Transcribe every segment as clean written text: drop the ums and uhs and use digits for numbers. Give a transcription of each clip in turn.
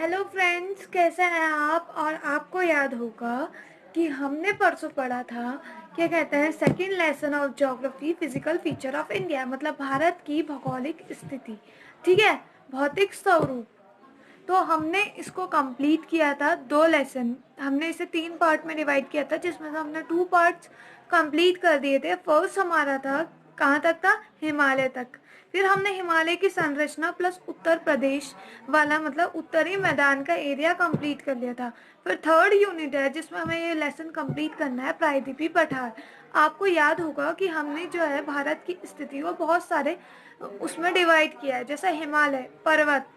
Hello friends, कैसे हैं आप। और आपको याद होगा कि हमने परसों पढ़ा था, क्या कहते हैं, second lesson of geography, physical feature of India, मतलब भारत की भौगोलिक स्थिति। ठीक है, भौतिक स्वरूप। तो हमने इसको कंप्लीट किया था, 2 लेसन। हमने इसे 3 पार्ट में डिवाइड किया था, जिसमें से हमने 2 पार्ट्स कंप्लीट कर दिए थे। फर्स्ट हमारा था, कहाँ तक था, हिमालय तक। फिर हमने हिमालय की संरचना प्लस उत्तर प्रदेश वाला, मतलब उत्तरी मैदान का एरिया कंप्लीट कर लिया था। फिर थर्ड यूनिट है जिसमें हमें ये लेसन कंप्लीट करना है, प्रायद्वीपीय पठार। आपको याद होगा कि हमने जो है भारत की स्थिति को बहुत सारे उसमें डिवाइड किया है, जैसे हिमालय पर्वत,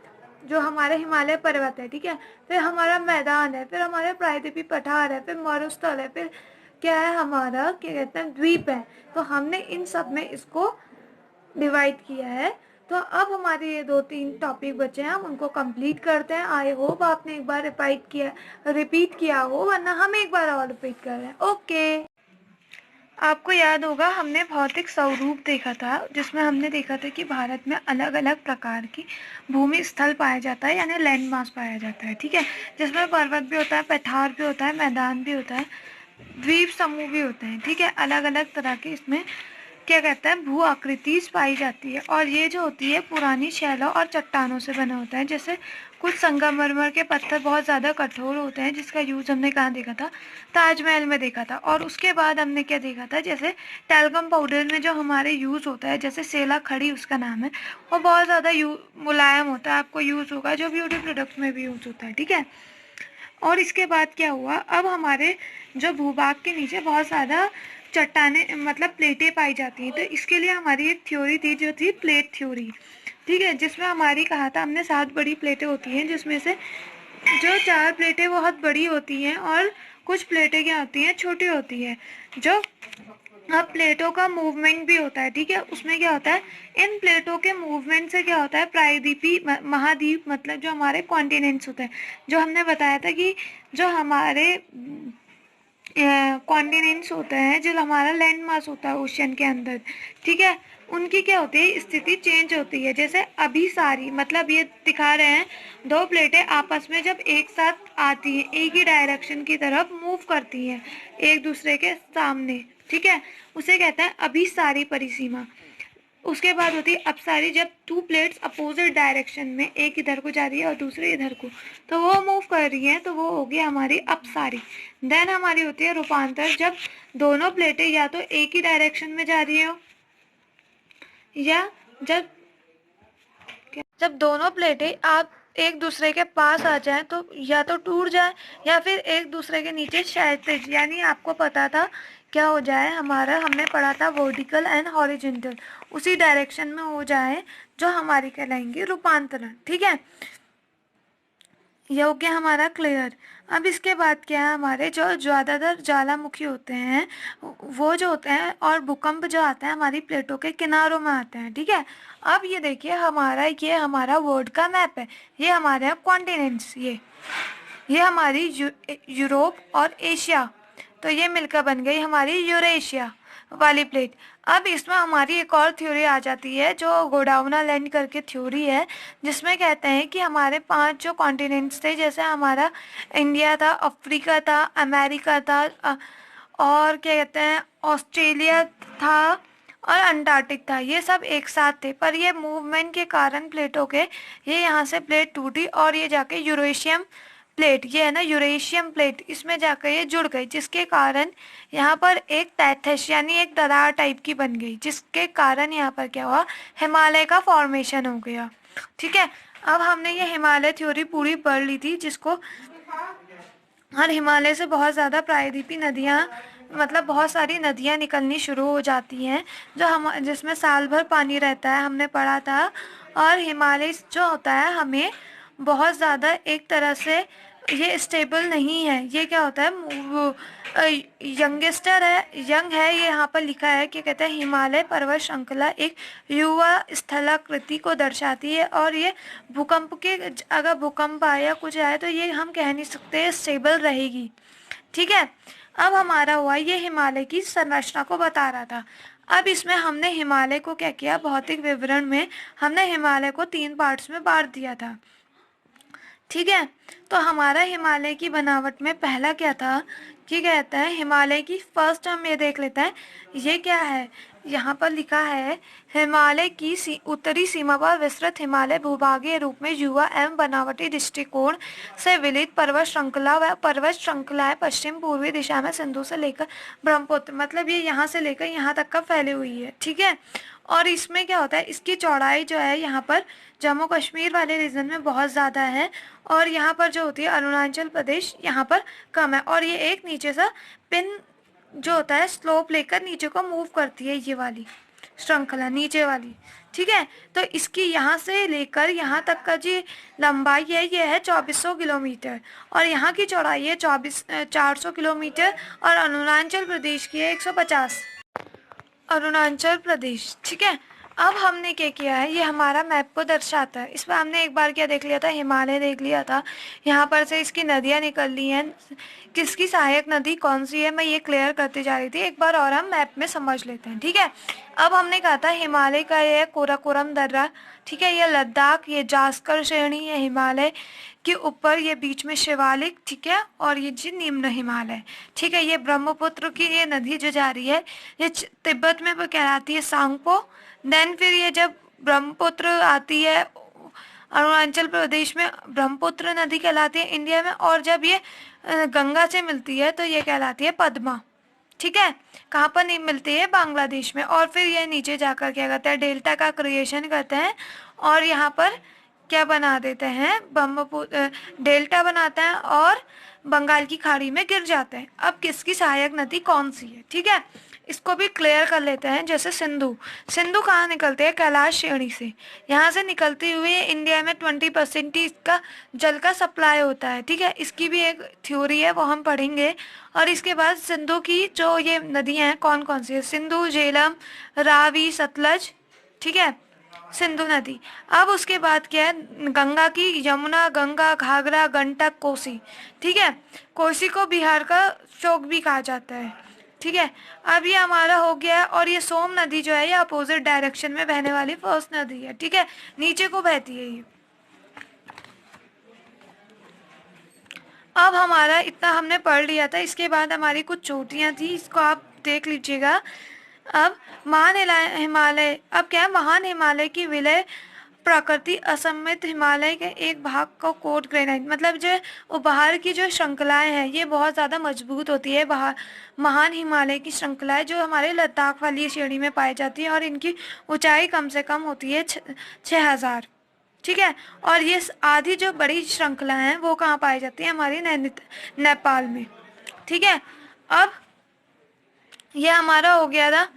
जो हमारे हिमालय पर्वत है, ठीक है। फिर हमारा मैदान है, फिर हमारे प्रायद्वीपीय पठार है, फिर मरुस्थल है, फिर क्या है हमारा, क्या कहते हैं, द्वीप है। तो हमने इन सब में इसको डिवाइड किया है। तो अब हमारे ये 2-3 टॉपिक बचे हैं, हम उनको कंप्लीट करते हैं। आई होप आपने एक बार रिपीट किया हो, वरना हम एक बार और रिपीट कर रहे हैं। ओके। आपको याद होगा हमने भौतिक स्वरूप देखा था, जिसमें हमने देखा था कि भारत में अलग अलग प्रकार की भूमि स्थल पाया जाता है, यानी लैंड मास पाया जाता है, ठीक है। जिसमें पर्वत भी होता है, पठार भी होता है, मैदान भी होता है, द्वीप समूह भी होते हैं, ठीक है। अलग अलग तरह के इसमें क्या कहता है, भू आकृति पाई जाती है। और ये जो होती है पुरानी शैलों और चट्टानों से बना होता है। जैसे कुछ संगमरमर के पत्थर बहुत ज़्यादा कठोर होते हैं, जिसका यूज़ हमने कहाँ देखा था, ताजमहल में देखा था। और उसके बाद हमने क्या देखा था, जैसे टैल्कम पाउडर में जो हमारे यूज़ होता है, जैसे सेला खड़ी उसका नाम है, वो बहुत ज़्यादा मुलायम होता है, आपको यूज़ होगा, जो ब्यूटी प्रोडक्ट में भी यूज़ होता है, ठीक है। और इसके बाद क्या हुआ, अब हमारे जो भूभाग के नीचे बहुत ज़्यादा चट्टाने, मतलब प्लेटें पाई जाती हैं। तो इसके लिए हमारी एक थ्योरी थी, जो थी प्लेट थ्योरी, ठीक है। जिसमें हमारी कहा था हमने 7 बड़ी प्लेटें होती हैं, जिसमें से जो 4 प्लेटें बहुत बड़ी होती हैं और कुछ प्लेटें क्या होती हैं, छोटी होती है। जो अब प्लेटों का मूवमेंट भी होता है, ठीक है। उसमें क्या होता है, इन प्लेटों के मूवमेंट से क्या होता है, प्रायद्वीपीय महाद्वीप, मतलब जो हमारे कॉन्टिनेंट्स होते हैं, जो हमने बताया था कि जो हमारे कॉन्टिनेंट्स होते हैं, जो हमारा लैंड मास होता है ओशियन के अंदर, ठीक है, उनकी क्या होती है, स्थिति चेंज होती है। जैसे अभी सारी, मतलब ये दिखा रहे हैं, 2 प्लेटें आपस में जब एक साथ आती हैं, एक ही डायरेक्शन की तरफ मूव करती हैं एक दूसरे के सामने, ठीक है, उसे कहते हैं अभिसारी परिसीमा। उसके बाद होती है अपसारी, जब 2 प्लेट्स अपोजिट डायरेक्शन में, एक इधर को जा रही है और दूसरे इधर को, तो वो मूव कर रही है, तो वो होगी हमारी अपसारी। देन हमारी होती है रूपांतर, जब दोनों प्लेटें या तो एक ही डायरेक्शन में जा रही हो, या जब जब दोनों प्लेटें आप एक दूसरे के पास आ जाएं, तो या तो टूट जाए, या फिर एक दूसरे के नीचे क्षैतिज, यानी आपको पता था क्या हो जाए, हमारा हमने पढ़ा था वर्टिकल एंड हॉरिजॉन्टल, उसी डायरेक्शन में हो जाए, जो हमारी कहलाएंगी रूपांतरण, ठीक है। ये हो गया हमारा क्लियर। अब इसके बाद क्या है, हमारे जो ज़्यादातर ज्वालामुखी होते हैं, वो जो होते हैं, और भूकंप जो आते हैं हमारी प्लेटों के किनारों में आते हैं, ठीक है। अब ये देखिए हमारा, ये हमारा वर्ल्ड का मैप है, ये हमारे कॉन्टिनेंट्स, ये हमारी यूरोप और एशिया, तो ये मिलकर बन गई हमारी यूरेशिया वाली प्लेट। अब इसमें हमारी एक और थ्योरी आ जाती है, जो गोडाउना लैंड करके थ्योरी है, जिसमें कहते हैं कि हमारे 5 जो कॉन्टिनेंट्स थे, जैसे हमारा इंडिया था, अफ्रीका था, अमेरिका था, और क्या कहते हैं, ऑस्ट्रेलिया था, और अंटार्कटिक था, ये सब एक साथ थे। पर ये मूवमेंट के कारण प्लेटों के, ये यहाँ से प्लेट टूटी और ये जाके यूरेशियम प्लेट, ये है ना यूरेशियम प्लेट, इसमें जाकर ये जुड़ गई, जिसके कारण यहाँ पर एक तैथेश, यानी एक दरार टाइप की बन गई, जिसके कारण यहाँ पर क्या हुआ, हिमालय का फॉर्मेशन हो गया, ठीक है। अब हमने ये हिमालय थ्योरी पूरी पढ़ ली थी, जिसको, और हिमालय से बहुत ज़्यादा प्रायद्वीपीय नदियाँ, मतलब बहुत सारी नदियाँ निकलनी शुरू हो जाती हैं, जो हम, जिसमें साल भर पानी रहता है, हमने पढ़ा था। और हिमालय जो होता है, हमें बहुत ज़्यादा एक तरह से ये स्टेबल नहीं है। ये क्या होता है, वो यंगेस्टर है, यंग है, ये यहाँ पर लिखा है कि कहते हैं हिमालय पर्वत श्रृंखला एक युवा स्थलाकृति को दर्शाती है, और ये भूकंप के, अगर भूकंप आए या कुछ आए, तो ये हम कह नहीं सकते स्टेबल रहेगी, ठीक है। अब हमारा हुआ, ये हिमालय की संरचना को बता रहा था। अब इसमें हमने हिमालय को क्या किया, भौतिक विवरण में हमने हिमालय को 3 पार्ट्स में बांट दिया था, ठीक है। तो हमारा हिमालय की बनावट में पहला क्या था कि कहता है हिमालय की, फर्स्ट हम ये देख लेते हैं ये क्या है। यहाँ पर लिखा है हिमालय की उत्तरी सीमा पर विस्तृत हिमालय भूभागीय रूप में युवा एवं बनावटी दृष्टिकोण से विलित पर्वत श्रृंखला व पर्वत श्रृंखलाएं पश्चिम पूर्वी दिशा में सिंधु से लेकर ब्रह्मपुत्र, मतलब ये यहाँ से लेकर यहाँ तक का फैली हुई है। ठीक है। और इसमें क्या होता है, इसकी चौड़ाई जो है यहाँ पर जम्मू कश्मीर वाले रीजन में बहुत ज़्यादा है, और यहाँ पर जो होती है अरुणाचल प्रदेश यहाँ पर कम है। और ये एक नीचे सा पिन जो होता है स्लोप लेकर नीचे को मूव करती है, ये वाली श्रृंखला नीचे वाली। ठीक है। तो इसकी यहाँ से लेकर यहाँ तक का जो लंबाई है ये है 2400 किलोमीटर, और यहाँ की चौड़ाई है 400 किलोमीटर, और अरुणाचल प्रदेश की है 150, अरुणाचल प्रदेश। ठीक है। अब हमने क्या किया है, ये हमारा मैप को दर्शाता है। इस पर हमने एक बार क्या देख लिया था, हिमालय देख लिया था, यहाँ पर से इसकी नदियाँ निकल ली हैं, किसकी सहायक नदी कौन सी है मैं ये क्लियर करती जा रही थी, एक बार और हम मैप में समझ लेते हैं। ठीक है। अब हमने कहा था हिमालय का ये कोराकोरम दर्रा, ठीक है, ये लद्दाख, ये जास्कर श्रेणी, ये हिमालय के ऊपर, ये बीच में शिवालिक, ठीक है, और ये जी निम्न हिमालय। ठीक है। ये ब्रह्मपुत्र की ये नदी जो जा रही है ये तिब्बत में कहलाती है सांगपो। देन फिर ये जब ब्रह्मपुत्र आती है अरुणाचल प्रदेश में ब्रह्मपुत्र नदी कहलाती है इंडिया में, और जब ये गंगा से मिलती है तो ये कहलाती है पद्मा। ठीक है। कहाँ पर नहीं मिलती है, बांग्लादेश में। और फिर ये नीचे जाकर क्या करते हैं, डेल्टा का क्रिएशन करते हैं, और यहाँ पर क्या बना देते हैं, डेल्टा बनाते हैं और बंगाल की खाड़ी में गिर जाते हैं। अब किसकी सहायक नदी कौन सी है, ठीक है, इसको भी क्लियर कर लेते हैं। जैसे सिंधु, सिंधु कहाँ निकलते हैं, कैलाश श्रेणी से, यहाँ से निकलती हुई इंडिया में 20% इसका जल का सप्लाई होता है। ठीक है। इसकी भी एक थ्योरी है, वो हम पढ़ेंगे। और इसके बाद सिंधु की जो ये नदियाँ हैं कौन कौन सी है, सिंधु, झेलम, रावी, सतलज, ठीक है, सिंधु नदी। अब उसके बाद क्या है, गंगा की, यमुना, गंगा, घाघरा, गंडक, कोसी। ठीक है। कोसी को बिहार का शोक भी कहा जाता है। ठीक है। अब ये हमारा हो गया है। और ये सोम नदी जो है ये अपोजिट डायरेक्शन में बहने वाली फर्स्ट नदी है। ठीक है। नीचे को बहती है ये। अब हमारा इतना हमने पढ़ लिया था, इसके बाद हमारी कुछ चोटियाँ थी, इसको आप देख लीजिएगा। अब महान हिमालय, अब क्या है, महान हिमालय की विलय प्रकृति असममित हिमालय के एक भाग को कोट ग्रेनाइट, मतलब जो उपहार की जो श्रृंखलाएं हैं ये बहुत ज़्यादा मजबूत होती है। महान हिमालय की श्रृंखलाएं जो हमारे लद्दाख वाली श्रेणी में पाई जाती है, और इनकी ऊंचाई कम से कम होती है 6000। ठीक है। और ये आधी जो बड़ी श्रृंखला हैं वो कहाँ पाई जाती है, हमारी नेपाल में। ठीक है। अब ये हमारा हो गया था,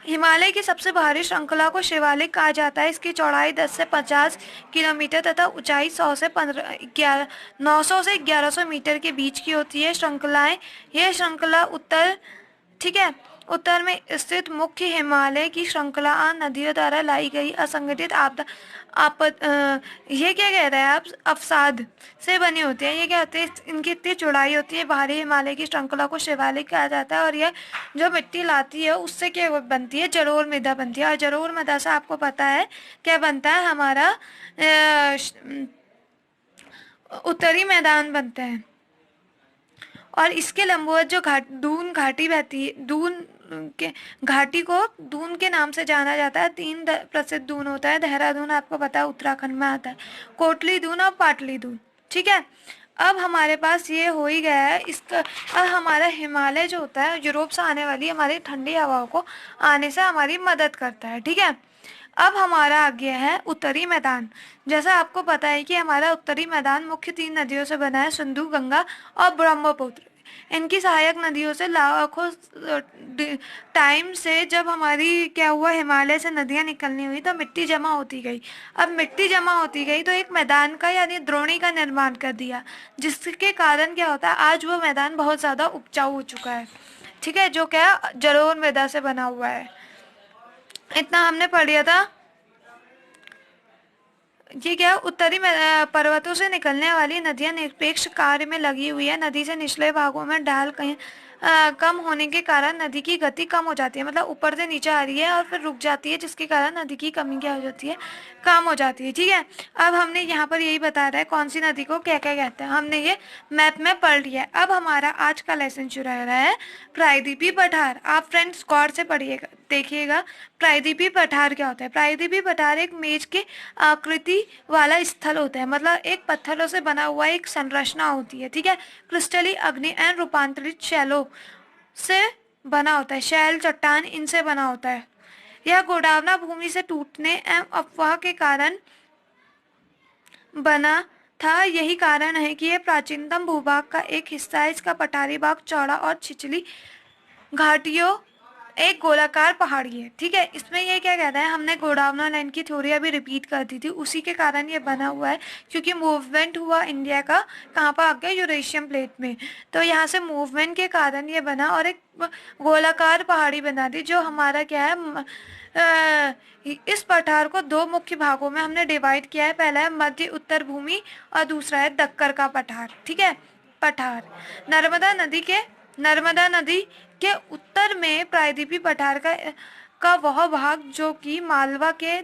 हिमालय की सबसे भारी श्रृंखला को शिवालिक कहा जाता है। इसकी चौड़ाई 10 से 50 किलोमीटर तथा ऊंचाई 900 से 1100 मीटर के बीच की होती है। श्रृंखलाएं, यह श्रृंखला उत्तर, ठीक है, उत्तर में स्थित मुख्य हिमालय की श्रृंखला नदियों द्वारा लाई गई असंगठित ये क्या कह रहा है आप, अवसाद से बनी होती है। ये क्या होती है, इनकी इतनी चौड़ाई होती है। भारी हिमालय की श्रृंखला को शिवालिक कहा जाता है। और यह जो मिट्टी लाती है उससे क्या बनती है, जलोढ़ मृदा बनती है। और जलोढ़ मृदा से आपको पता है क्या बनता है, हमारा उत्तरी मैदान बनता है। और इसके लंबवत जो दून घाटी बहती है, दून के घाटी को दून के नाम से जाना जाता है। 3 प्रसिद्ध दून होता है, देहरादून आपको पता है उत्तराखंड में आता है, कोटली दून और पाटली दून। ठीक है। अब हमारे पास ये हो ही गया है। इसका अब हमारा हिमालय जो होता है यूरोप से आने वाली हमारी ठंडी हवाओं को आने से हमारी मदद करता है। ठीक है। अब हमारा आ गया है उत्तरी मैदान। जैसा आपको पता है कि हमारा उत्तरी मैदान मुख्य 3 नदियों से बना है, सिंधु, गंगा और ब्रह्मपुत्र। इनकी सहायक नदियों से लाखों टाइम से जब हमारी क्या हुआ, हिमालय से नदियां निकलनी हुई तो मिट्टी जमा होती गई। अब मिट्टी जमा होती गई तो एक मैदान का यानी द्रोणी का निर्माण कर दिया, जिसके कारण क्या होता है, आज वो मैदान बहुत ज़्यादा उपजाऊ हो चुका है। ठीक है। जो क्या जलोढ़ मृदा से बना हुआ है। इतना हमने पढ़ लिया था। ये क्या, उत्तरी पर्वतों से निकलने वाली नदियां निरपेक्ष कार्य में लगी हुई है। नदी से निचले भागों में ढाल कहीं कम होने के कारण नदी की गति कम हो जाती है, मतलब ऊपर से नीचे आ रही है और फिर रुक जाती है, जिसके कारण नदी की कमी क्या हो जाती है, कम हो जाती है। ठीक है, अब हमने यहाँ पर यही बता रहा है कौन सी नदी को क्या क्या कहते हैं, हमने ये मैप में पढ़ लिया है। अब हमारा आज का लेसन शुरू हो रहा है प्रायद्वीपीय पठार। आप फ्रेंड्स गौर से पढ़िएगा, देखिएगा प्रायद्वीपीय पठार क्या होता है। प्रायद्वीपीय पठार एक मेज के आकृति वाला स्थल होता है, मतलब एक पत्थरों से बना हुआ एक संरचना होती है। ठीक है, क्रिस्टलीय अग्नि एवं रूपांतरित शैलों से बना होता है, शैल चट्टान इनसे बना होता है। यह गोडावना भूमि से टूटने एवं अफवाह के कारण बना था। यही कारण है कि यह प्राचीनतम भूभाग का एक हिस्सा है। इसका पठारी भाग चौड़ा और छिछली घाटियों एक गोलाकार पहाड़ी है। ठीक है, इसमें ये क्या कहता है, हमने गोंडवाना लाइन की थ्योरी अभी रिपीट कर दी थी, उसी के कारण ये बना हुआ है, क्योंकि मूवमेंट हुआ इंडिया का कहाँ पर आ गया, यूरेशियन प्लेट में, तो यहाँ से मूवमेंट के कारण ये बना और एक गोलाकार पहाड़ी बना दी, जो हमारा क्या है, इस पठार को दो मुख्य भागों में हमने डिवाइड किया है। पहला है मध्य उत्तर भूमि और दूसरा है दक्कर का पठार। ठीक है, पठार नर्मदा नदी के उत्तर में प्रायद्वीपीय पठार का वह भाग जो कि मालवा के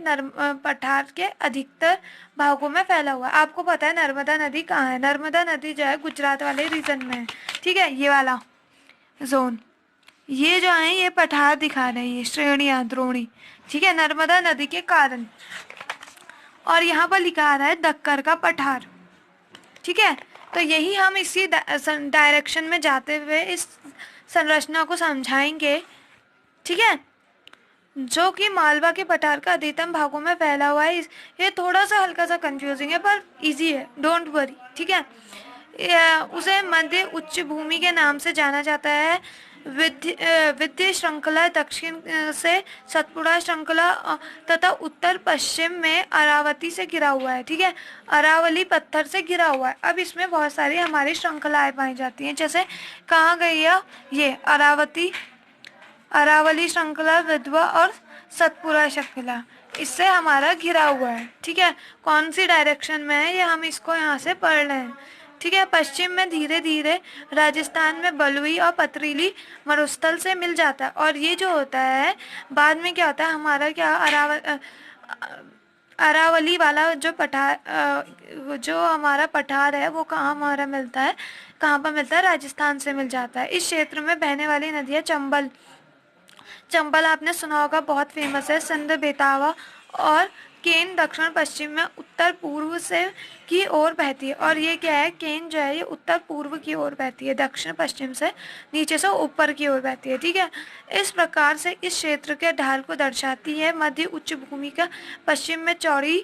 पठार के अधिकतर भागों में फैला हुआ है। आपको पता है नर्मदा नदी कहाँ है, नर्मदा नदी जो है गुजरात वाले रीजन में है। ठीक है, ये वाला जोन, ये जो है ये पठार दिखा रहे हैं, ये श्रेणियां द्रोणी। ठीक है, नर्मदा नदी के कारण, और यहाँ पर लिखा आ रहा है दक्कर का पठार। ठीक है, तो यही हम इसी डायरेक्शन में जाते हुए इस संरचना को समझाएंगे। ठीक है, जो कि मालवा के पठार का अधिकतम भागों में फैला हुआ है। ये थोड़ा सा हल्का सा कंफ्यूजिंग है पर इजी है, डोंट वरी। ठीक है, उसे मध्य उच्च भूमि के नाम से जाना जाता है। विंध्य श्रृंखला दक्षिण से सतपुड़ा श्रृंखला तथा उत्तर पश्चिम में अरावती से घिरा हुआ है। ठीक है, अरावली पत्थर से घिरा हुआ है। अब इसमें बहुत सारी हमारी श्रृंखलाएं पाई जाती हैं, जैसे कहाँ गई है ये अरावली श्रृंखला, विंध्य और सतपुड़ा श्रृंखला, इससे हमारा घिरा हुआ है। ठीक है, कौन सी डायरेक्शन में है ये हम इसको यहाँ से पढ़ रहे हैं। ठीक है, पश्चिम में धीरे धीरे राजस्थान में बलुई और पथरीली मरुस्थल से मिल जाता है, और ये जो होता है बाद में क्या होता है, हमारा क्या अरावली वाला जो पठार, जो हमारा पठार है वो कहाँ हमारा मिलता है, कहाँ पर मिलता है, राजस्थान से मिल जाता है। इस क्षेत्र में बहने वाली नदियाँ चंबल आपने सुना होगा, बहुत फेमस है, सिंध, बेतावा और केन दक्षिण पश्चिम में उत्तर पूर्व से की ओर बहती है। और ये क्या है, केन जो है ये उत्तर पूर्व की ओर बहती है, दक्षिण पश्चिम से नीचे से ऊपर की ओर बहती है। ठीक है, इस प्रकार से इस क्षेत्र के ढाल को दर्शाती है। मध्य उच्च भूमि का पश्चिम में चौड़ी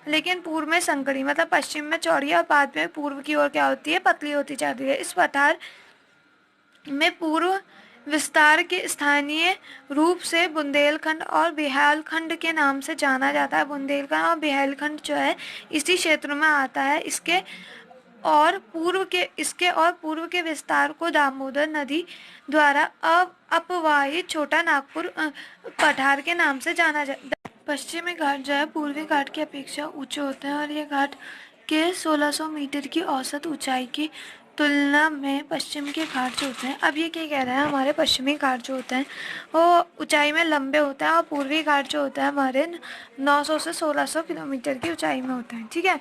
लेकिन पूर्व में संकरी, मतलब पश्चिम में चौड़ी और बाद में पूर्व की ओर क्या होती है, पतली होती जाती है। इस पठार में पूर्व विस्तार के स्थानीय रूप से बुंदेलखंड और बिहालखंड के नाम से जाना जाता है। बुंदेलखंड और बिहालखंड जो है इसी क्षेत्र में आता है। इसके और पूर्व के विस्तार को दामोदर नदी द्वारा अपवाहित छोटा नागपुर पठार के नाम से जाना जाता है। पश्चिमी घाट जो है पूर्वी घाट की अपेक्षा ऊंचे होते हैं, और ये घाट के 1600 मीटर की औसत ऊंचाई की तुलना में पश्चिम के घाट जो होते हैं, अब ये क्या कह रहा है, हमारे पश्चिमी घाट जो होते हैं वो ऊंचाई में लंबे होते हैं, और पूर्वी घाट जो होता है हमारे 900 से 1600 किलोमीटर की ऊंचाई में होते हैं। ठीक है,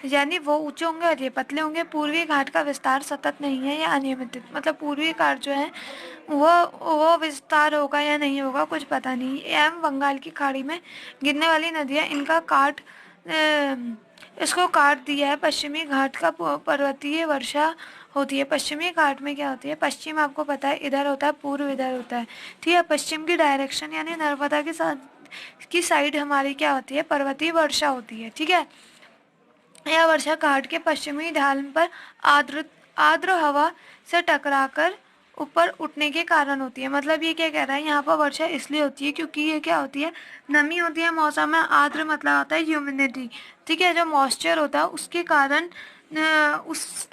यानी वो ऊंचे होंगे और ये पतले होंगे। पूर्वी घाट का विस्तार सतत नहीं है या अनियमित, मतलब पूर्वी घाट जो है वो विस्तार होगा या नहीं होगा कुछ पता नहीं। एवं बंगाल की खाड़ी में गिरने वाली नदियाँ इसको काट दिया है। पश्चिमी घाट का पर्वतीय वर्षा होती है। पश्चिमी घाट में क्या होती है, पश्चिम आपको पता है इधर होता है, पूर्व इधर होता है। ठीक है, पश्चिम की डायरेक्शन यानी नर्मदा की साइड हमारी क्या होती है, पर्वतीय वर्षा होती है। ठीक है, यह वर्षा घाट के पश्चिमी ढाल पर आर्द्र हवा से टकराकर ऊपर उठने के कारण होती है। मतलब ये क्या कह रहा है, यहाँ पर वर्षा इसलिए होती है क्योंकि ये क्या होती है, नमी होती है मौसम में। आर्द्र मतलब होता है ह्यूमिडिटी। ठीक है, जो मॉइस्चर होता है उसके कारण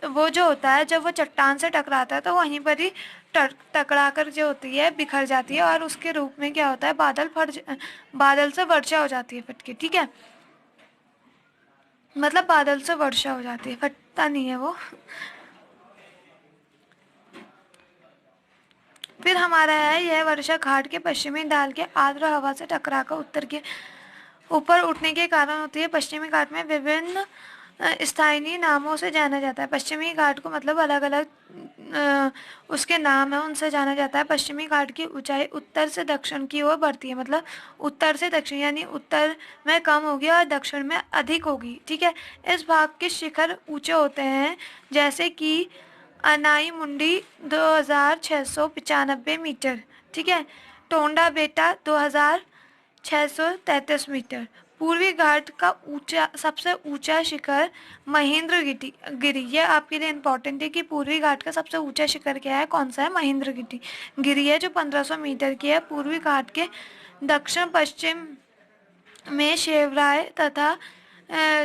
वो जो होता है जब वो चट्टान से टकराता है तो वहीं पर ही टकरा कर जो होती है बिखर जाती है, और उसके रूप में क्या होता है, बादल से वर्षा हो जाती है फट के। ठीक है, मतलब बादल से वर्षा हो जाती है, फटता नहीं है वो। फिर हमारा है यह वर्षा घाट के पश्चिमी ढाल के आर्द्र हवा से टकराकर उत्तर के ऊपर उठने के कारण होती है। पश्चिमी घाट में विभिन्न स्थानीय नामों से जाना जाता है। पश्चिमी घाट को मतलब अलग अलग उसके नाम है, उनसे जाना जाता है। पश्चिमी घाट की ऊंचाई उत्तर से दक्षिण की ओर बढ़ती है, मतलब उत्तर से दक्षिण, यानी उत्तर में कम होगी और दक्षिण में अधिक होगी। ठीक है, इस भाग के शिखर ऊंचे होते हैं, जैसे कि अनाई मुंडी 2695 मीटर। ठीक है, टोंडा बेटा 2633 मीटर। पूर्वी घाट का सबसे ऊंचा शिखर महेंद्र गिरी। ये आपके लिए इम्पोर्टेंट है कि पूर्वी घाट का सबसे ऊंचा शिखर क्या है, कौन सा है, महेंद्र गिरी है, जो 1500 मीटर की है। पूर्वी घाट के दक्षिण पश्चिम में शेवराय तथा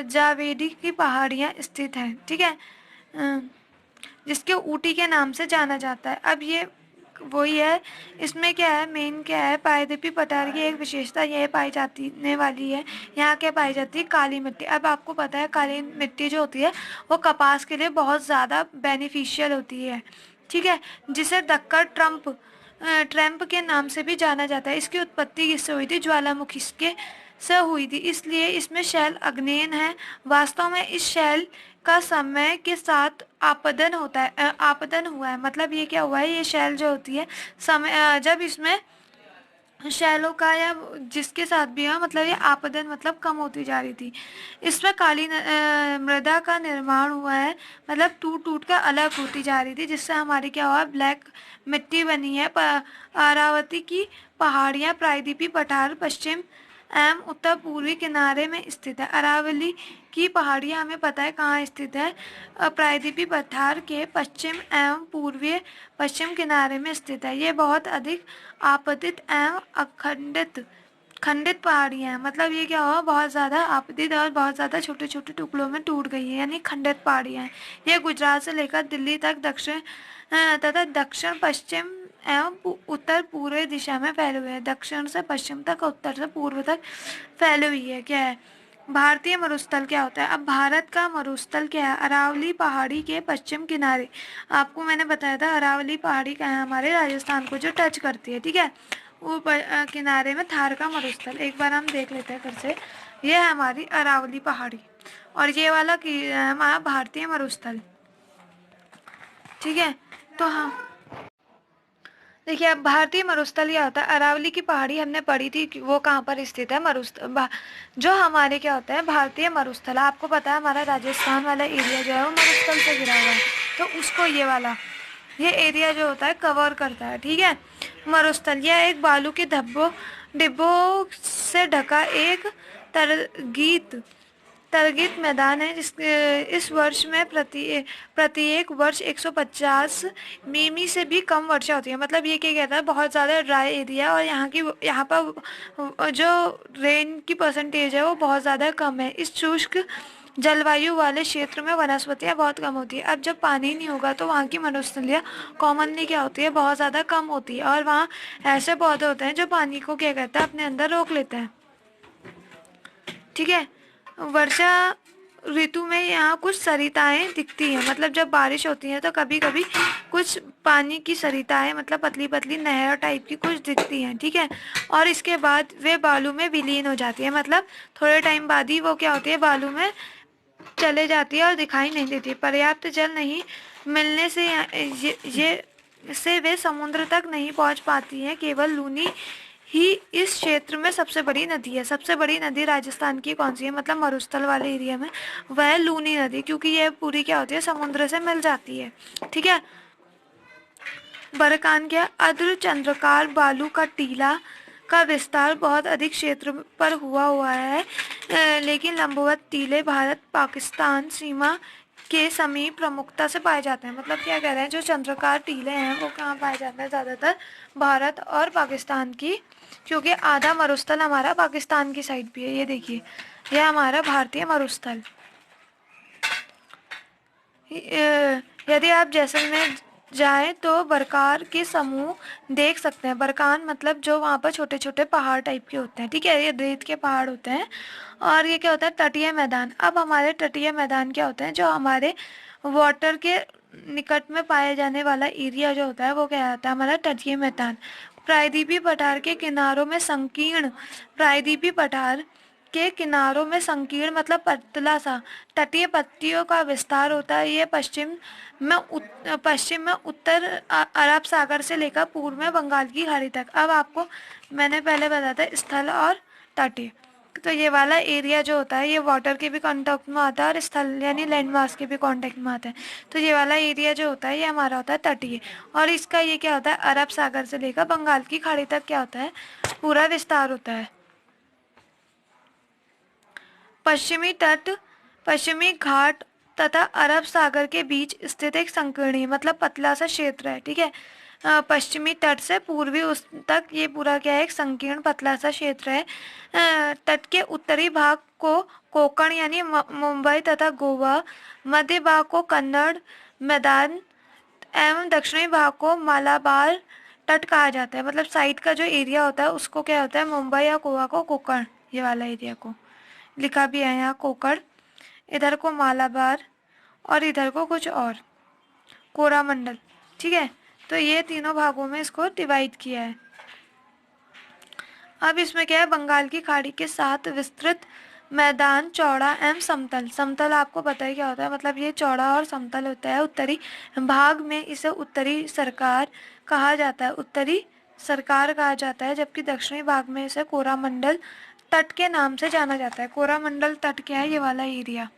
जावेडी की पहाड़ियाँ स्थित हैं। ठीक है, जिसके ऊटी के नाम से जाना जाता है। अब ये वही है, इसमें क्या है, मेन क्या है, पायदेपी पठार की एक विशेषता यह पाई जाने वाली है, यहाँ क्या पाई जाती है, काली मिट्टी। अब आपको पता है काली मिट्टी जो होती है वो कपास के लिए बहुत ज़्यादा बेनिफिशियल होती है। ठीक है, जिसे दक्कड़ ट्रैम्प के नाम से भी जाना जाता है। इसकी उत्पत्ति किससे हुई थी, ज्वालामुखी के से हुई थी, इसलिए इसमें शैल अग्नेय है। वास्तव में इस शैल का समय के साथ आपदन होता है, आपदन हुआ है, मतलब ये क्या हुआ है, ये शैल जो होती है समय जब इसमें शैलों का या जिसके साथ भी है, मतलब ये आपदन मतलब कम होती जा रही थी। इसमें काली मृदा का निर्माण हुआ है, मतलब टूट टूट कर अलग होती जा रही थी, जिससे हमारी क्या हुआ, ब्लैक मिट्टी बनी है। अरावती की पहाड़ियाँ प्रायद्वीपीय पठार पश्चिम एवं उत्तर पूर्वी किनारे में स्थित है। अरावली की पहाड़ियाँ हमें पता है कहाँ स्थित है, प्रायद्वीपीय पठार के पश्चिम एवं पूर्वी पश्चिम किनारे में स्थित है। ये बहुत अधिक आपतित एवं खंडित पहाड़ियाँ हैं, मतलब ये क्या हुआ, बहुत ज़्यादा आपतित और बहुत ज़्यादा छोटे छोटे टुकड़ों में टूट गई है, यानी खंडित पहाड़ियाँ हैं। ये गुजरात से लेकर दिल्ली तक दक्षिण तथा दक्षिण पश्चिम एवं उत्तर पूर्व दिशा में फैले हुए हैं। दक्षिण से पश्चिम तक, उत्तर से पूर्व तक फैली हुई है। क्या है भारतीय मरुस्थल, क्या होता है, अब भारत का मरुस्थल क्या है, अरावली पहाड़ी के पश्चिम किनारे। आपको मैंने बताया था अरावली पहाड़ी का है, हमारे राजस्थान को जो टच करती है। ठीक है, वो किनारे में थार का मरुस्थल, एक बार हम देख लेते हैं फिर से। ये है हमारी अरावली पहाड़ी और ये वाला हमारा भारतीय मरुस्थल। ठीक है, तो हाँ देखिए, अब भारतीय मरुस्थल क्या होता है, अरावली की पहाड़ी हमने पढ़ी थी कि वो कहाँ पर स्थित है, मरुस्थल जो हमारे क्या होता है भारतीय मरुस्थल। आपको पता है हमारा राजस्थान वाला एरिया जो है वो मरुस्थल से घिरा हुआ है, तो उसको ये एरिया जो होता है कवर करता है। ठीक है, मरुस्थल यह एक बालू के डिब्बों से ढका एक तरगीत मैदान है, इस वर्ष में प्रत्येक वर्ष 150 मिमी से भी कम वर्षा होती है। मतलब ये क्या कहता है, बहुत ज़्यादा ड्राई एरिया और यहाँ पर जो रेन की परसेंटेज है वो बहुत ज़्यादा कम है। इस शुष्क जलवायु वाले क्षेत्र में वनस्पतियाँ बहुत कम होती है। अब जब पानी नहीं होगा तो वहाँ की मरुस्थलियाँ कॉमनली क्या होती है, बहुत ज़्यादा कम होती है, और वहाँ ऐसे पौधे होते हैं जो पानी को क्या कहता है, अपने अंदर रोक लेते हैं। ठीक है, वर्षा ऋतु में यहाँ कुछ सरिताएं दिखती हैं, मतलब जब बारिश होती है तो कभी कभी कुछ पानी की सरिताएं, मतलब पतली पतली नहर टाइप की कुछ दिखती हैं। ठीक है, और इसके बाद वे बालू में विलीन हो जाती है, मतलब थोड़े टाइम बाद ही वो क्या होती है, बालू में चले जाती है और दिखाई नहीं देती। पर्याप्त जल नहीं मिलने से से वे समुद्र तक नहीं पहुँच पाती हैं। केवल लूनी ही इस क्षेत्र में सबसे बड़ी नदी है। सबसे बड़ी नदी राजस्थान की कौन सी है, मतलब मरुस्थल वाले एरिया में, वह लूनी नदी, क्योंकि ये पूरी क्या होती है, समुद्र से मिल जाती है। ठीक है, बरकान क्या, अर्ध चंद्राकार बालू का टीला का विस्तार बहुत अधिक क्षेत्र पर हुआ है, लेकिन लंबवत टीले भारत पाकिस्तान सीमा के समीप प्रमुखता से पाए जाते हैं। मतलब क्या कह रहे हैं, जो चंद्राकार टीले हैं वो कहाँ पाए जाते हैं, ज़्यादातर भारत और पाकिस्तान की, क्योंकि आधा मरुस्थल हमारा पाकिस्तान की साइड भी है। ये देखिए, यह हमारा भारतीय मरुस्थल। यदि आप जैसलमेर जाएं तो बरकार के समूह देख सकते हैं। बरकान मतलब जो वहाँ पर छोटे छोटे पहाड़ टाइप के होते हैं। ठीक है, ये रेत के पहाड़ होते हैं। और ये क्या होता है, तटीय मैदान। अब हमारे तटीय मैदान क्या होते हैं, जो हमारे वाटर के निकट में पाया जाने वाला एरिया जो होता है वो क्या होता है हमारा तटीय मैदान। प्रायद्वीपीय पठार के किनारों में संकीर्ण, प्रायद्वीपीय पठार के किनारों में संकीर्ण मतलब पतला सा तटीय पट्टियों का विस्तार होता है। ये पश्चिम में उत्तर अरब सागर से लेकर पूर्व में बंगाल की खाड़ी तक। अब आपको मैंने पहले बताया था स्थल और तटीय, तो ये वाला एरिया जो होता है ये वाटर के भी कांटेक्ट में आता है और स्थल यानी लैंड मास के भी कांटेक्ट में आता है। तो ये वाला एरिया जो होता है ये हमारा होता है तटीय, और इसका ये क्या होता है अरब सागर से लेकर बंगाल की खाड़ी तक क्या होता है पूरा विस्तार होता है। पश्चिमी तट, पश्चिमी घाट तथा अरब सागर के बीच स्थित एक संकीर्ण मतलब पतला सा क्षेत्र है। ठीक है, पश्चिमी तट से पूर्वी उस तक ये पूरा क्या है एक संकीर्ण पतला सा क्षेत्र है। तट के उत्तरी भाग को कोंकण यानी मुंबई तथा गोवा, मध्य भाग को कन्नड़ मैदान एवं दक्षिणी भाग को मालाबार तट कहा जाता है। मतलब साइड का जो एरिया होता है उसको क्या होता है मुंबई या गोवा को कोंकण, ये वाला एरिया को लिखा भी है यहाँ कोंकण, इधर को मालाबार और इधर को कुछ और कोरामंडल। ठीक है, तो ये तीनों भागों में इसको डिवाइड किया है। अब इसमें क्या है बंगाल की खाड़ी के साथ विस्तृत मैदान चौड़ा एवं समतल। समतल आपको पता है क्या होता है, मतलब ये चौड़ा और समतल होता है। उत्तरी भाग में इसे उत्तरी सरकार कहा जाता है, उत्तरी सरकार कहा जाता है, जबकि दक्षिणी भाग में इसे कोरामंडल तट के नाम से जाना जाता है। कोरामंडल तट क्या है ये वाला एरिया।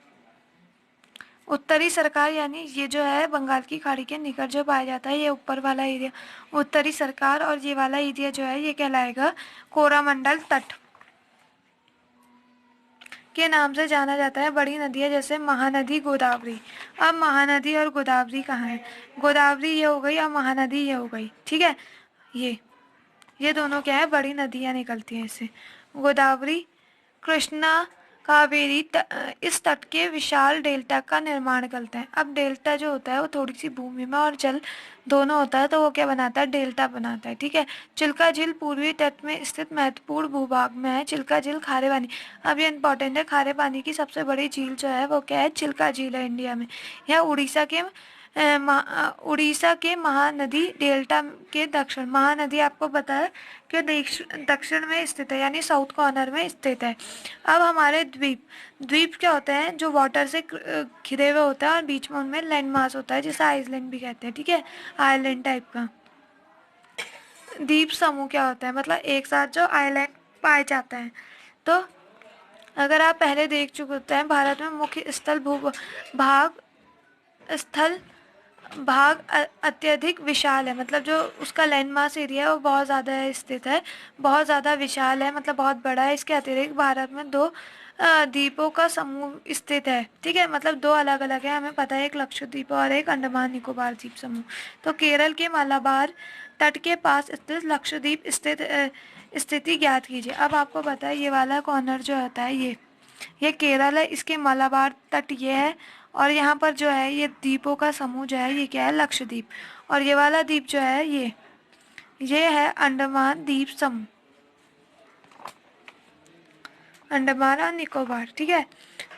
उत्तरी सरकार यानी ये जो है बंगाल की खाड़ी के निकट जो पाया जाता है ये ऊपर वाला एरिया उत्तरी सरकार, और ये वाला एरिया जो है ये कहलाएगा कोरामंडल तट के नाम से जाना जाता है। बड़ी नदियाँ जैसे महानदी गोदावरी। अब महानदी और गोदावरी कहाँ है, गोदावरी ये हो गई और महानदी ये हो गई। ठीक है, ये दोनों क्या है बड़ी नदियाँ निकलती हैं इससे। गोदावरी कृष्णा कावेरी इस तट के विशाल डेल्टा का निर्माण करते हैं। अब डेल्टा जो होता है वो थोड़ी सी भूमि में और जल दोनों होता है, तो वो क्या बनाता है डेल्टा बनाता है। ठीक है, चिल्का झील पूर्वी तट में स्थित महत्वपूर्ण भूभाग में है। चिल्का झील खारे पानी, अब ये इंपॉर्टेंट है, खारे पानी की सबसे बड़ी झील जो है वो क्या है चिल्का झील है इंडिया में। यह उड़ीसा के महानदी डेल्टा के दक्षिण, महानदी आपको पता है कि दक्षिण में स्थित है यानी साउथ कॉर्नर में स्थित है। अब हमारे द्वीप, द्वीप क्या होते हैं जो वाटर से घिरे हुए होते हैं और बीच में उनमें लैंड मास होता है जिसे आइसलैंड भी कहते हैं। ठीक है, आइलैंड टाइप का। द्वीप समूह क्या होता है, मतलब एक साथ जो आइलैंड पाए जाते हैं। तो अगर आप पहले देख चुके होते हैं भारत में मुख्य स्थल भाग अत्यधिक विशाल है, मतलब जो उसका लैंड मास एरिया है वो बहुत ज़्यादा स्थित है, बहुत ज़्यादा विशाल है, मतलब बहुत बड़ा है। इसके अतिरिक्त भारत में 2 द्वीपों का समूह स्थित है। ठीक है, मतलब 2 अलग अलग है, हमें पता है, एक लक्षद्वीप और एक अंडमान निकोबार द्वीप समूह। तो केरल के मालाबार तट के पास स्थित लक्षद्वीप स्थिति ज्ञात कीजिए। अब आपको पता है ये वाला कॉर्नर जो होता है ये केरल है, इसके मालाबार तट ये है, और यहाँ पर जो है ये द्वीपों का समूह जो है ये क्या है लक्षद्वीप, और ये वाला द्वीप जो है ये है अंडमान द्वीप समूह, अंडमान और निकोबार। ठीक है,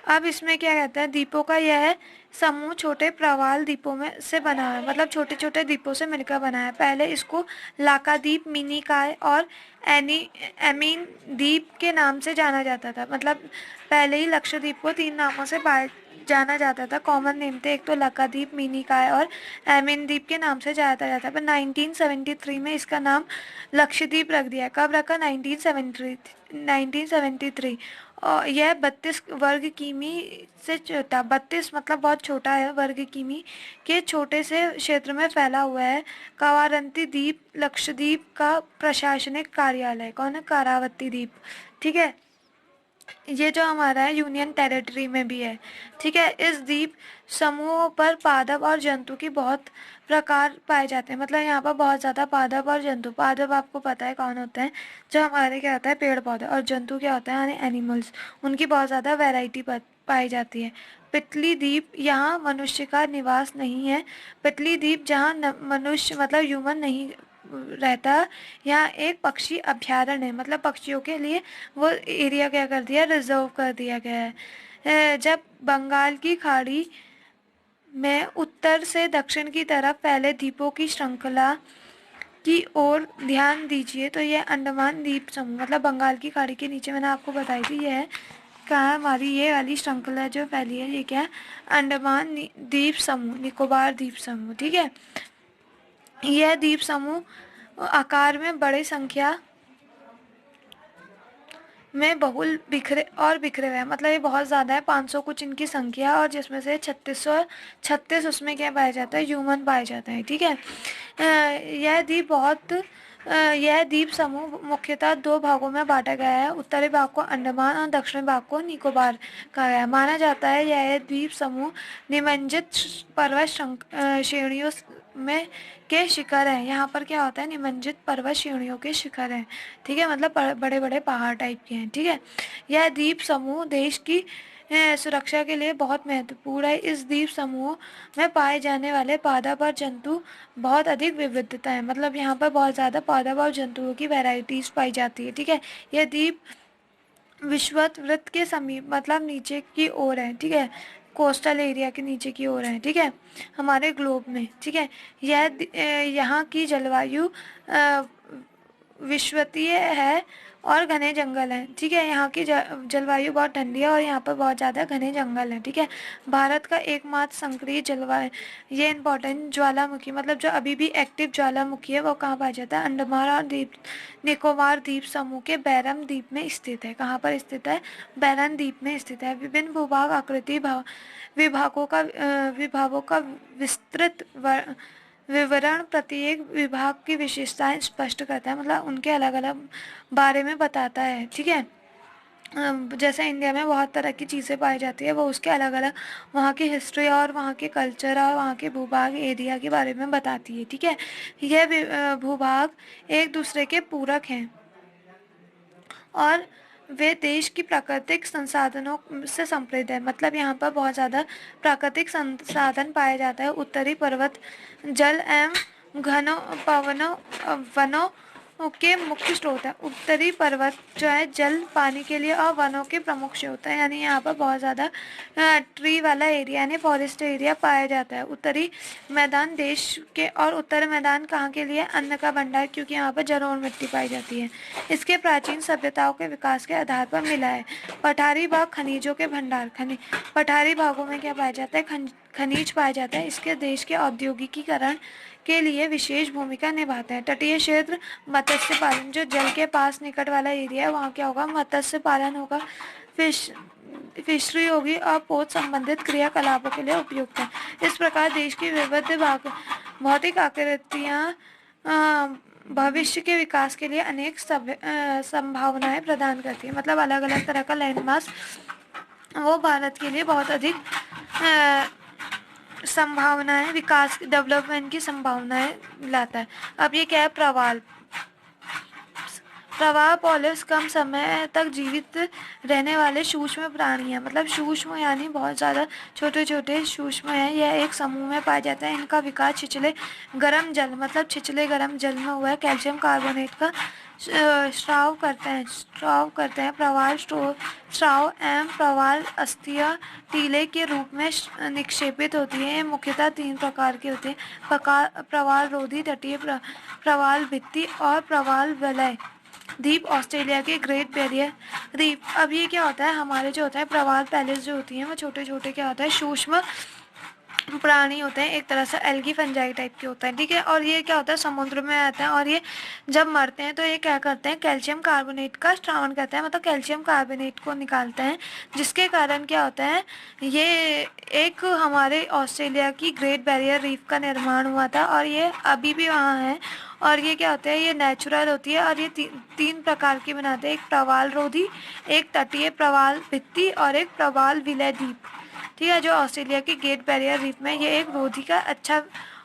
अब इसमें क्या कहते हैं द्वीपों का यह समूह छोटे प्रवाल द्वीपों में से बना है, मतलब छोटे छोटे द्वीपों से मिलकर बना है। पहले इसको लाकाद्वीप, मिनिकॉय और एमीन द्वीप के नाम से जाना जाता था। मतलब पहले ही लक्षद्वीप को 3 नामों से जाना जाता था, कॉमन नेम थे, एक तो लकाद्वीप, मिनिकॉय और एमिन द्वीप के नाम से जाना जाता है। पर 1973 में इसका नाम लक्षद्वीप रख दिया। कब रखा, 1973। और यह 32 वर्ग किमी से छोटा, 32 मतलब बहुत छोटा है, वर्ग किमी के छोटे से क्षेत्र में फैला हुआ है। कावारत्ती द्वीप लक्षद्वीप का प्रशासनिक कार्यालय कौन है, कारावती द्वीप। ठीक है, ये जो हमारा है यूनियन टेरिटरी में भी है। ठीक है, इस द्वीप समूह पर पादप और जंतु की बहुत प्रकार पाए जाते हैं, मतलब यहाँ पर बहुत ज़्यादा पादप और जंतु। पादप आपको पता है कौन होते हैं, जो हमारे क्या होता है पेड़ पौधे, और जंतु क्या होता है यानी एनिमल्स, उनकी बहुत ज़्यादा वैरायटी पाई जाती है। पितली द्वीप, यहाँ मनुष्य का निवास नहीं है। पितली द्वीप जहाँ मनुष्य मतलब ह्यूमन नहीं रहता, यहाँ एक पक्षी अभ्यारण्य है, मतलब पक्षियों के लिए वो एरिया क्या कर दिया, रिजर्व कर दिया गया है। जब बंगाल की खाड़ी में उत्तर से दक्षिण की तरफ फैले द्वीपों की श्रृंखला की ओर ध्यान दीजिए। तो ये अंडमान द्वीप समूह मतलब बंगाल की खाड़ी के नीचे मैंने आपको बताई थी, ये है कहाँ हमारी ये वाली श्रृंखला जो फैली है, ये क्या है, अंडमान द्वीप समूह, निकोबार द्वीप समूह। ठीक है, यह द्वीप समूह आकार में बड़े संख्या में बहुल बिखरे हुए हैं, मतलब ये बहुत ज़्यादा है, 500 कुछ इनकी संख्या, और जिसमें से 36 उसमें क्या पाया जाता है, ह्यूमन पाए जाते हैं। ठीक है, यह द्वीप समूह मुख्यतः 2 भागों में बांटा गया है। उत्तरी भाग को अंडमान और दक्षिणी भाग को निकोबार कहा गया है। माना जाता है यह द्वीप समूह निमज्जित पर्वत श्रेणियों में के शिखर है। यहाँ पर क्या होता है, निमज्जित पर्वत श्रेणियों के शिखर हैं। ठीक है, मतलब बड़े बड़े पहाड़ टाइप के हैं। ठीक है, यह द्वीप समूह देश की सुरक्षा के लिए बहुत महत्वपूर्ण है। इस द्वीप समूह में पाए जाने वाले पादप जंतु बहुत अधिक विविधता है, मतलब यहाँ पर बहुत ज़्यादा पादप और जंतुओं की वैरायटीज पाई जाती है। ठीक है, यह द्वीप विषुवत वृत्त के समीप मतलब नीचे की ओर है। ठीक है, कोस्टल एरिया के नीचे की ओर है। ठीक है, हमारे ग्लोब में। ठीक है, यहाँ की जलवायु विश्वतीय है और घने जंगल हैं। ठीक है, यहाँ की जलवायु बहुत ठंडी है और यहाँ पर बहुत ज़्यादा घने जंगल हैं। ठीक है, भारत का एकमात्र सक्रिय जलवायु, ये इंपॉर्टेंट, ज्वालामुखी मतलब जो अभी भी एक्टिव ज्वालामुखी है वो कहाँ पाया जाता है, अंडमान और निकोबार द्वीप समूह के बैरम द्वीप में स्थित है। कहाँ पर स्थित है, बैरम द्वीप में स्थित है। विभिन्न भूभाग आकृति विभागों का विस्तृत विवरण प्रत्येक विभाग की विशेषताएं स्पष्ट करता है, मतलब उनके अलग अलग बारे में बताता है। ठीक है, जैसे इंडिया में बहुत तरह की चीज़ें पाई जाती है, वो उसके अलग अलग वहाँ की हिस्ट्री और वहाँ के कल्चर और वहाँ के भूभाग एरिया के बारे में बताती है। ठीक है, यह भूभाग एक दूसरे के पूरक हैं और वे देश की प्राकृतिक संसाधनों से समृद्ध है, मतलब यहाँ पर बहुत ज़्यादा प्राकृतिक संसाधन पाया जाता है। उत्तरी पर्वत जल एवं घनों वनों के मुख्य स्रोत है। उत्तरी पर्वत जो है जल पानी के लिए और वनों के प्रमुख स्रोत है, यानी यहाँ पर बहुत ज़्यादा ट्री वाला एरिया यानी फॉरेस्ट एरिया पाया जाता है। उत्तरी मैदान देश के और उत्तर मैदान कहाँ के लिए, अन्न का भंडार, क्योंकि यहाँ पर जलोढ़ मिट्टी पाई जाती है। इसके प्राचीन सभ्यताओं के विकास के आधार पर मिला है। पठारी भाग खनिजों के भंडार, पठारी भागों में क्या पाया जाता है, खनिज पाया जाता है। इसके देश के औद्योगिकीकरण के लिए विशेष भूमिका निभाते हैं। तटीय क्षेत्र मत्स्य पालन, जो जल के पास निकट वाला एरिया है वहाँ क्या होगा, मत्स्य पालन होगा, फिशरी होगी और पोत संबंधित क्रियाकलापों के लिए उपयुक्त है। इस प्रकार देश की विविध भौतिक आकृतियाँ भविष्य के विकास के लिए अनेक संभावनाएं प्रदान करती है, मतलब अलग अलग तरह का लैंडमार्क वो भारत के लिए बहुत अधिक संभावनाएं, विकास डेवलपमेंट की संभावनाएं लाता है। अब ये क्या है, प्रवाह पॉलिस कम समय तक जीवित रहने वाले सूक्ष्म प्राणी हैं, मतलब सूक्ष्म यानी बहुत ज़्यादा छोटे छोटे सूक्ष्म हैं। यह एक समूह में पाए जाते हैं। इनका विकास छिछले गर्म जल मतलब छिछले गर्म जल में हुआ है। कैल्शियम कार्बोनेट का स्राव करते हैं। प्रवाल स्राव एवं प्रवाल अस्थियां टीले के रूप में निक्षेपित होती है। ये मुख्यतः 3 प्रकार की होती है, प्रवाल रोधी, तटीय प्रवाल भित्ति और प्रवाल वलय द्वीप। ऑस्ट्रेलिया के ग्रेट बैरियर रीफ। अब ये क्या होता है, हमारे जो होता है प्रवाल पैलेस जो होती हैं वो छोटे छोटे क्या होता है, सूक्ष्म प्राणी होते हैं, एक तरह से एल्गी फंजाई टाइप के होते हैं। ठीक है, और ये क्या होता है, समुद्र में रहते हैं और ये जब मरते हैं तो ये क्या करते हैं, कैल्शियम कार्बोनेट का स्रावण करते हैं, मतलब कैल्शियम कार्बोनेट को निकालते हैं, जिसके कारण क्या होता है, ये एक हमारे ऑस्ट्रेलिया की ग्रेट बैरियर रीफ का निर्माण हुआ था और ये अभी भी वहाँ है। और ये क्या होता है, ये नेचुरल होती है और ये 3 प्रकार की बनाते हैं, एक प्रवाल रोधी, एक तटीय प्रवाल भित्ति और एक प्रवाल विलय द्वीप। ठीक है, जो ऑस्ट्रेलिया की ग्रेट बैरियर रीफ में ये एक रोधी का अच्छा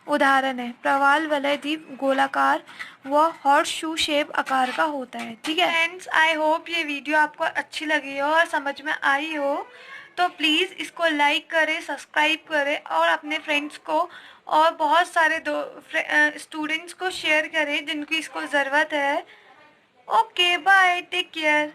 उदाहरण है। प्रवाल वलय द्वीप गोलाकार व हॉर्स शू शेप आकार का होता है। ठीक है फ्रेंड्स, आई होप ये वीडियो आपको अच्छी लगी हो और समझ में आई हो, तो प्लीज़ इसको लाइक करें, सब्सक्राइब करें और अपने फ्रेंड्स को और बहुत सारे स्टूडेंट्स को शेयर करें जिनको इसको ज़रूरत है। Okay bye, take care.